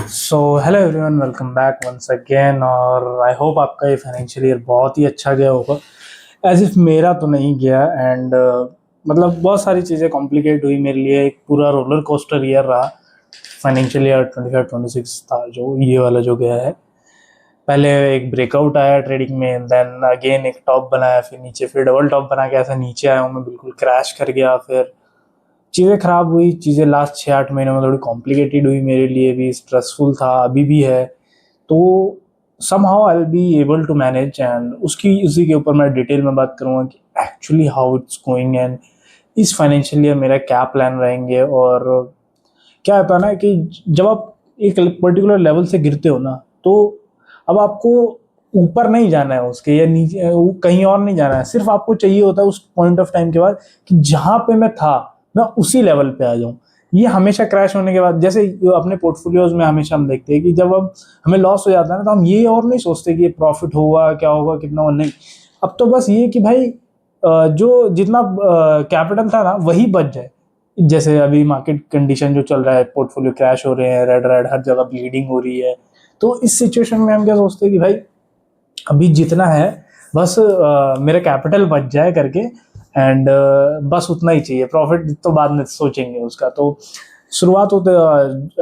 सो hello everyone, welcome back once again. और I hope आपका ये फाइनेंशियल ईयर बहुत ही अच्छा गया होगा। एज इफ मेरा तो नहीं गया। एंड मतलब बहुत सारी चीज़ें कॉम्प्लिकेट हुई मेरे लिए। एक पूरा रोलर कोस्टर ईयर रहा। फाइनेंशियल ईयर 25-26 था जो ये वाला जो गया है। पहले एक ब्रेकआउट आया ट्रेडिंग में, देन अगेन एक टॉप बनाया, फिर नीचे, फिर डबल टॉप बना के ऐसा नीचे आया हूँ मैं, बिल्कुल क्रैश कर गया। फिर चीज़ें खराब हुई, चीज़ें लास्ट 6-8 महीनों में थोड़ी कॉम्प्लिकेटेड हुई मेरे लिए भी, स्ट्रेसफुल था, अभी भी है। तो somehow I will be able to manage. And उसी के ऊपर मैं डिटेल में बात करूँगा कि actually how it's going and इस फाइनेंशियल ईयर मेरा क्या प्लान रहेंगे। और क्या होता है ना कि जब आप एक पर्टिकुलर लेवल से गिरते हो ना, तो अब आपको ऊपर नहीं जाना है उसके, या नीचे कहीं और नहीं जाना है। सिर्फ आपको चाहिए होता है उस पॉइंट ऑफ टाइम के बाद कि जहां पे मैं था मैं उसी लेवल पे आ जाऊं। ये हमेशा क्रैश होने के बाद, जैसे अपने पोर्टफोलियोज में हमेशा हम देखते हैं कि जब अब हमें लॉस हो जाता है ना, तो हम ये और नहीं सोचते कि प्रॉफिट होगा, क्या होगा, कितना होगा, नहीं। अब तो बस ये कि भाई जो जितना कैपिटल था ना वही बच जाए। जैसे अभी मार्केट कंडीशन जो चल रहा है, पोर्टफोलियो क्रैश हो रहे हैं, रेड रेड हर जगह ब्लीडिंग हो रही है। तो इस सिचुएशन में हम क्या सोचते हैं कि भाई अभी जितना है बस मेरा कैपिटल बच जाए करके। एंड बस उतना ही चाहिए, प्रॉफिट तो बाद में सोचेंगे उसका। तो शुरुआत होते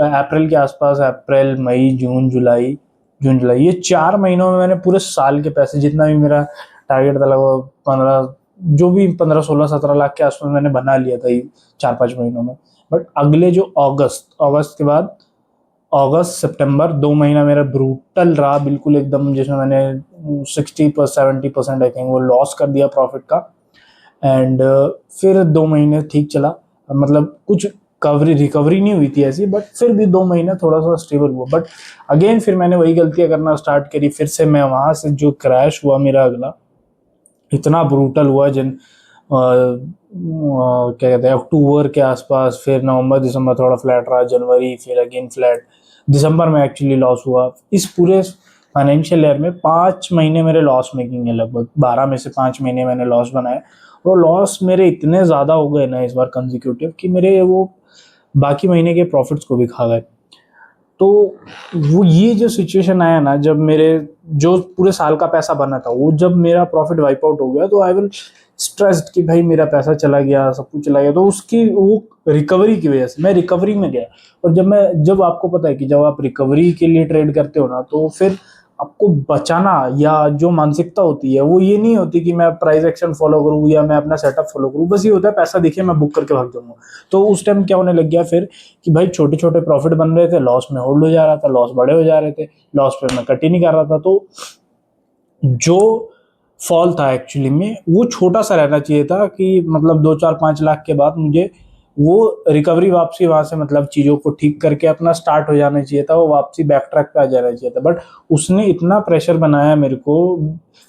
अप्रैल के आसपास, अप्रैल मई जून जुलाई, जून जुलाई, ये 4 महीनों में मैंने पूरे साल के पैसे, जितना भी मेरा टारगेट था लगभग 15, जो भी 15-16-17 लाख के आसपास मैंने बना लिया था ये 4-5 महीनों में। बट अगले जो अगस्त के बाद, अगस्त सितंबर 2 महीना मेरा ब्रूटल रहा, बिल्कुल एकदम, जिसमें मैंने 60-70% आई थिंक वो लॉस कर दिया प्रॉफिट का। एंड फिर 2 महीने ठीक चला, मतलब कुछ रिकवरी नहीं हुई थी ऐसी, बट फिर भी 2 महीने थोड़ा सा स्टेबल हुआ। बट अगेन फिर मैंने वही गलतियां करना स्टार्ट करी। फिर से मैं वहां से जो क्रैश हुआ मेरा अगला, इतना ब्रूटल हुआ क्या कहते हैं, अक्टूबर के आसपास। फिर नवंबर दिसंबर थोड़ा फ्लैट रहा, जनवरी फिर अगेन फ्लैट, दिसंबर में एक्चुअली लॉस हुआ। इस पूरे फाइनेंशियल ईयर में 5 महीने मेरे लॉस मेकिंग है, लगभग 12 में से 5 महीने मैंने लॉस बनाए। और लॉस मेरे इतने ज़्यादा हो गए ना इस बार कंजिक्यूटिव, कि मेरे वो बाकी महीने के प्रॉफिट्स को भी खा गए। तो वो ये जो सिचुएशन आया ना, जब मेरे जो पूरे साल का पैसा बना था वो जब मेरा प्रॉफिट वाइप आउट हो गया, तो आई विल स्ट्रेस्ड कि भाई मेरा पैसा चला गया, सब कुछ चला गया। तो उसकी वो रिकवरी की वजह से मैं रिकवरी में गया। और जब आपको पता है कि जब आप रिकवरी के लिए ट्रेड करते हो ना, तो फिर आपको बचाना, या जो मानसिकता होती है वो ये नहीं होती कि मैं प्राइस एक्शन फॉलो करूँ या मैं अपना सेटअप फॉलो करूँ। बस ये होता है पैसा दिखे मैं बुक करके भाग जाऊंगा। तो उस टाइम क्या होने लग गया फिर कि भाई छोटे छोटे प्रॉफिट बन रहे थे, लॉस में होल्ड हो जा रहा था, लॉस बड़े हो जा रहे थे, लॉस पे मैं कट ही नहीं कर रहा था। तो जो फॉल था एक्चुअली में वो छोटा सा रहना चाहिए था, कि मतलब 2-4-5 लाख के बाद मुझे वो रिकवरी वापसी वहां से, मतलब चीजों को ठीक करके अपना स्टार्ट हो जाना चाहिए था, वो वापसी बैक ट्रैक पे आ जाना चाहिए था। बट उसने इतना प्रेशर बनाया मेरे को,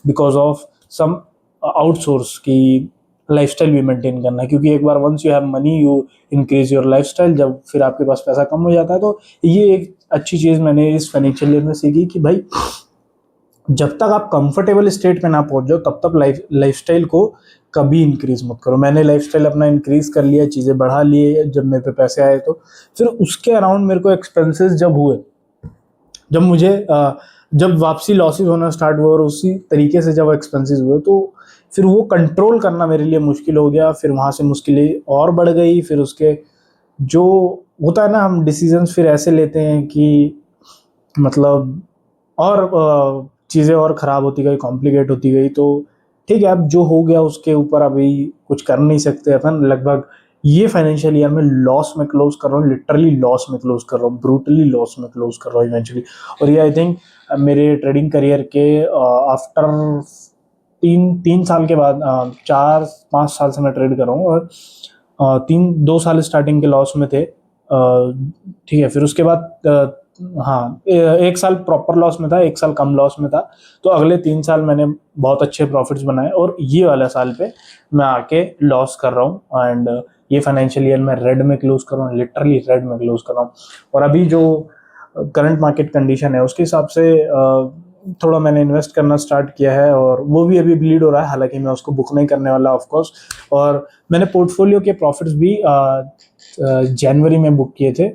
बिकॉज ऑफ सम आउटसोर्स की लाइफस्टाइल भी मेंटेन करना है। क्योंकि एक बार once you have money you increase your lifestyle. जब फिर आपके पास पैसा कम हो जाता है, तो ये एक अच्छी चीज मैंने इस फाइनेंशियल ईयर में सीखी कि भाई जब तक आप कंफर्टेबल स्टेट पे ना पहुंच जाओ, तब तक लाइफस्टाइल को कभी इंक्रीज मत करो। मैंने लाइफस्टाइल अपना इंक्रीज कर लिया, चीज़ें बढ़ा लिए जब मेरे पे पैसे आए। तो फिर उसके अराउंड मेरे को एक्सपेंसेस जब हुए, जब मुझे जब वापसी लॉसेस होना स्टार्ट हुआ, और उसी तरीके से जब एक्सपेंसेस हुए, तो फिर वो कंट्रोल करना मेरे लिए मुश्किल हो गया। फिर वहाँ से मुश्किलें और बढ़ गई। फिर उसके जो होता है ना, हम डिसीजंस फिर ऐसे लेते हैं कि मतलब, और चीज़ें और ख़राब होती गई, कॉम्प्लिकेट होती गई। तो ठीक है, अब जो हो गया उसके ऊपर अभी कुछ कर नहीं सकते अपन। लगभग ये फाइनेंशियल ईयर में लॉस में क्लोज कर रहा हूँ, लिटरली लॉस में क्लोज कर रहा हूँ, ब्रूटली लॉस में क्लोज कर रहा हूँ इवेंचुअली। और ये आई थिंक मेरे ट्रेडिंग करियर के आफ्टर 3 3 साल के बाद, 4-5 साल से मैं ट्रेड कर रहा हूँ। और 2 साल स्टार्टिंग के लॉस में थे, ठीक है। फिर उसके बाद हाँ, 1 साल प्रॉपर लॉस में था, 1 साल कम लॉस में था। तो अगले 3 साल मैंने बहुत अच्छे प्रॉफिट्स बनाए, और ये वाला साल पे मैं आके लॉस कर रहा हूँ। एंड ये फाइनेंशियल ईयर में रेड में क्लोज कर रहा हूँ, लिटरली रेड में क्लोज कर रहा हूँ। और अभी जो करंट मार्केट कंडीशन है उसके हिसाब से थोड़ा मैंने इन्वेस्ट करना स्टार्ट किया है, और वो भी अभी ब्लीड हो रहा है। हालांकि मैं उसको बुक नहीं करने वाला ऑफ कोर्स। और मैंने पोर्टफोलियो के प्रॉफिट्स भी जनवरी में बुक किए थे,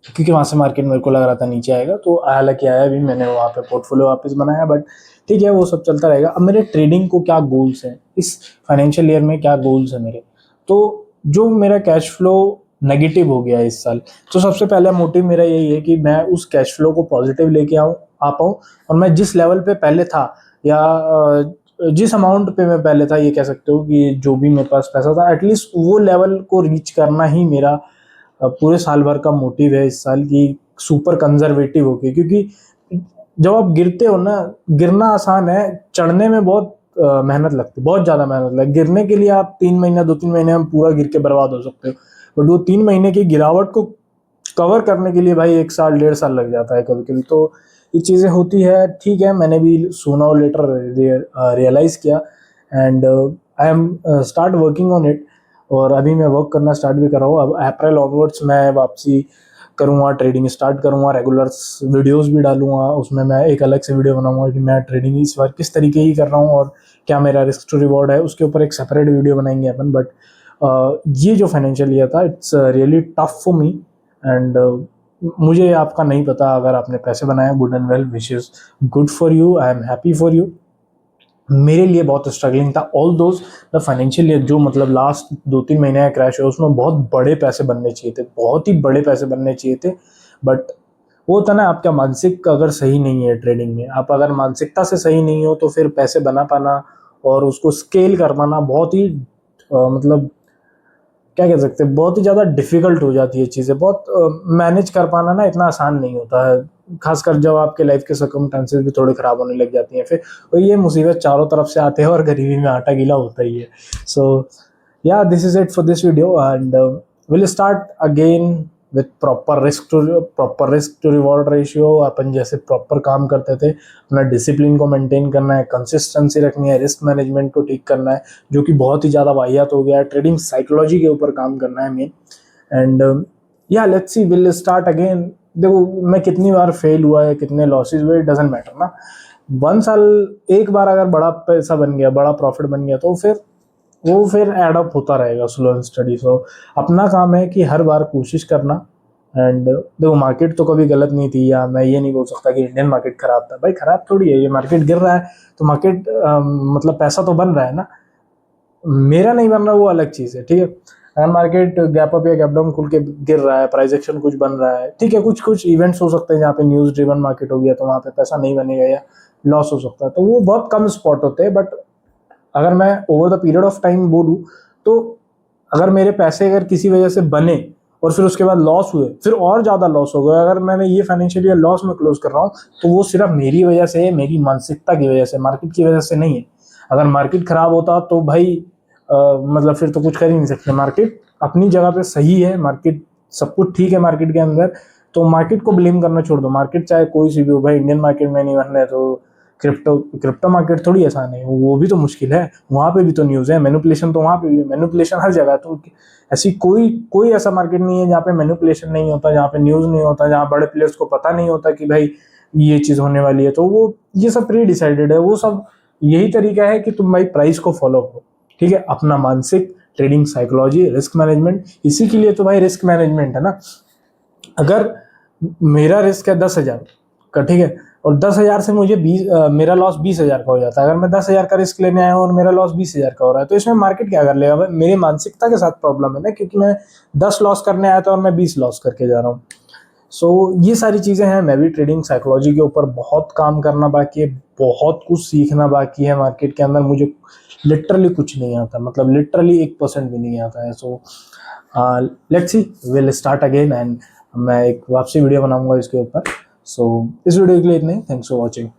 क्योंकि वहाँ से मार्केट मेरे को लग रहा था नीचे आएगा, तो हालांकि आया भी, मैंने वहाँ पे पोर्टफोलियो वापस बनाया, बट ठीक है, वो सब चलता रहेगा। अब मेरे ट्रेडिंग को क्या गोल्स हैं इस फाइनेंशियल ईयर में, क्या गोल्स है मेरे, तो जो मेरा कैश फ्लो नेगेटिव हो गया इस साल, तो सबसे पहला मोटिव मेरा यही है कि मैं उस कैश फ्लो को पॉजिटिव लेके आ पाऊँ, और मैं जिस लेवल पे पहले था, या जिस अमाउंट पे मैं पहले था, ये कह सकते हो कि जो भी मेरे पास पैसा था, एटलीस्ट वो लेवल को रीच करना ही मेरा पूरे साल भर का मोटिव है इस साल की, सुपर कंजर्वेटिव होके। क्योंकि जब आप गिरते हो ना, गिरना आसान है, चढ़ने में बहुत मेहनत लगती है, बहुत ज़्यादा मेहनत लगती है। गिरने के लिए आप 3 महीना 2-3 महीने में पूरा गिर के बर्बाद हो सकते हो, बट वो 3 महीने की गिरावट को कवर करने के लिए भाई 1 साल 1.5 साल लग जाता है कभी कभी। तो ये चीज़ें होती है, ठीक है, मैंने भी सूना और लेटर रियलाइज़ किया, and I am start working on it, और अभी मैं वर्क करना स्टार्ट भी कर रहा हूँ। अब अप्रैल ऑनवर्ड्स मैं वापसी करूँगा, ट्रेडिंग स्टार्ट करूँगा, रेगुलर वीडियोस भी डालूंगा, उसमें मैं एक अलग से वीडियो बनाऊंगा कि मैं ट्रेडिंग इस बार किस तरीके की कर रहा हूँ, और क्या मेरा रिस्क टू रिवॉर्ड है, उसके ऊपर एक सेपरेट वीडियो बनाएंगे अपन। बट ये जो फाइनेंशियल ईयर था, it's really tough for me, and मुझे आपका नहीं पता, अगर आपने पैसे बनाए, good and well, wish is good for you, I am happy for you. मेरे लिए बहुत स्ट्रगलिंग था, all those the financial year जो मतलब लास्ट 2-3 महीने का क्रैश हुआ, उसमें बहुत बड़े पैसे बनने चाहिए थे, बहुत ही बड़े पैसे बनने चाहिए थे। बट वो होता ना, आपका मानसिक अगर सही नहीं है ट्रेडिंग में, आप अगर मानसिकता से सही नहीं हो, तो फिर पैसे बना पाना और उसको स्केल कर पाना बहुत ही मतलब क्या कह सकते हैं, बहुत ही ज़्यादा डिफिकल्ट हो जाती है चीज़ें, बहुत मैनेज कर पाना ना इतना आसान नहीं होता है, खासकर जब आपके लाइफ के सर्कमस्टेंसेस भी थोड़े ख़राब होने लग जाती हैं फिर। और ये मुसीबत चारों तरफ से आते हैं, और गरीबी में आटा गीला होता ही है। सो yeah, this is it for this video, and we'll start again with proper risk to reward ratio। अपन जैसे प्रॉपर काम करते थे, अपना डिसिप्लिन को मेंटेन करना है, कंसिस्टेंसी रखनी है, रिस्क मैनेजमेंट को ठीक करना है, जो कि बहुत ही ज़्यादा वाहियात हो गया है, ट्रेडिंग साइकोलॉजी के ऊपर काम करना है मेन। एंड या let's see, will start again. देखो, मैं कितनी बार फेल हुआ है, कितने लॉसेज हुए, डजेंट मैटर ना। 1 साल एक बार अगर बड़ा पैसा बन गया, बड़ा प्रॉफिट बन गया, तो फिर एडअप होता रहेगा स्लो एंड स्टडी। सो अपना काम है कि हर बार कोशिश करना। एंड देखो, मार्केट तो कभी गलत नहीं थी, या मैं ये नहीं बोल सकता कि इंडियन मार्केट खराब था, भाई खराब थोड़ी है, ये मार्केट गिर रहा है, तो मार्केट मतलब पैसा तो बन रहा है ना, मेरा नहीं बन रहा, वो अलग चीज़ है, ठीक है। अगर मार्केट गैप अप या गैप डाउन खुल के गिर रहा है, प्राइस एक्शन कुछ बन रहा है, ठीक है, कुछ कुछ इवेंट्स हो सकते हैं जहाँ पे न्यूज़ ड्रिवन मार्केट हो गया, तो वहाँ पे पैसा नहीं बनेगा या लॉस हो सकता है, तो वो बहुत कम स्पॉट होते हैं। बट अगर मैं over the period of time बोलूँ, तो अगर मेरे पैसे अगर किसी वजह से बने और फिर उसके बाद लॉस हुए, फिर और ज़्यादा लॉस हो गया, अगर मैंने ये फाइनेंशियल ईयर लॉस में क्लोज कर रहा हूँ, तो वो सिर्फ मेरी वजह से है, मेरी मानसिकता की वजह से, मार्केट की वजह से नहीं है। अगर मार्केट खराब होता तो भाई मतलब फिर तो कुछ कर ही नहीं सकते। मार्केट अपनी जगह पे सही है, मार्केट सब कुछ ठीक है मार्केट के अंदर, तो मार्केट को ब्लेम करना छोड़ दो। मार्केट चाहे कोई सी भी हो भाई, इंडियन मार्केट में नहीं बन रहे तो क्रिप्टो मार्केट थोड़ी आसान है, वो भी तो मुश्किल है, वहाँ पे भी तो न्यूज़ है, मैनिपुलेशन तो वहाँ पे भी है, मैनिपुलेशन हर जगह है। तो ऐसी कोई कोई ऐसा मार्केट नहीं है जहाँ पे मैनिपुलेशन नहीं होता, जहाँ पे न्यूज़ नहीं होता, जहाँ बड़े प्लेयर्स को पता नहीं होता कि भाई ये चीज़ होने वाली है। तो वो ये सब प्री डिसाइडेड है, वो सब यही तरीका है कि तुम भाई प्राइस को फॉलो करो, ठीक है। अपना मानसिक, ट्रेडिंग साइकोलॉजी, रिस्क मैनेजमेंट, इसी के लिए तो भाई रिस्क मैनेजमेंट है ना। अगर मेरा रिस्क है 10,000 का, ठीक है, और 10,000 से मुझे मेरा लॉस 20,000 का हो जाता है, अगर मैं 10,000 का रिस्क लेने आया हूँ और मेरा लॉस 20,000 का हो रहा है, तो इसमें मार्केट क्या कर लेगा भाई, मेरी मानसिकता के साथ प्रॉब्लम है ना, क्योंकि मैं 10 लॉस करने आया था और मैं 20 लॉस करके जा रहा हूँ। सो ये सारी चीज़ें हैं। मैं भी ट्रेडिंग साइकोलॉजी के ऊपर बहुत काम करना बाकी है, बहुत कुछ सीखना बाकी है मार्केट के अंदर। मुझे लिटरली कुछ नहीं आता, मतलब लिटरली 1% भी नहीं आता है। So let's see, will start again, and मैं एक वापसी वीडियो बनाऊंगा इसके ऊपर। सो इस वीडियो के लिए इतने, थैंक्स फॉर वॉचिंग।